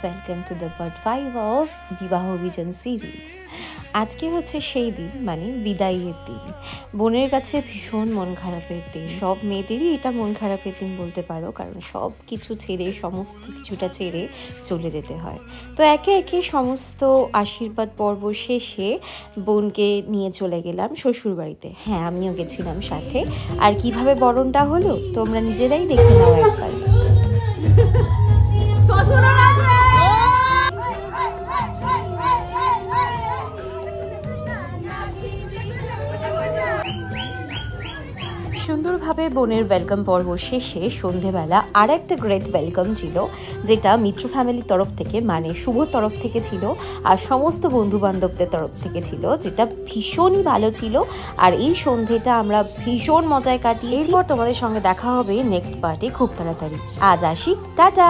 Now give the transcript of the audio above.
Welcome to the part 5 of বিবাহ বিজন series. আজকে হচ্ছে সেই দিন, মানে বিদায়ের দিন। বোনের কাছে ভীষণ মন খারাপের দিন। সব মেয়েদেরই এটা মন খারাপের দিন বলতে পারো, কারণ সব কিছু ছেড়ে, সমস্ত কিছুটা ছেড়ে চলে যেতে হয়। তো একে একে সমস্ত আশীর্বাদ পর্ব শেষে বোনকে নিয়ে চলে গেলাম শ্বশুরবাড়িতে। হ্যাঁ, আমিও গেছিলাম সাথে। আর কিভাবে বরণটা হলো তোমরা নিজেরাই দেখে নাও একবার। সুন্দরভাবে বোনের ওয়েলকাম পর্ব শেষে সন্ধেবেলা আর একটা গ্রেট ওয়েলকাম ছিল, যেটা মিত্র ফ্যামিলির তরফ থেকে, মানে শুভর তরফ থেকে ছিল, আর সমস্ত বন্ধু বান্ধবদের তরফ থেকে ছিল, যেটা ভীষণই ভালো ছিল। আর এই সন্ধেটা আমরা ভীষণ মজায় কাটিয়েছি। এরপর তোমাদের সঙ্গে দেখা হবে নেক্সট পার্টে খুব তাড়াতাড়ি। আজ আসি, টাটা।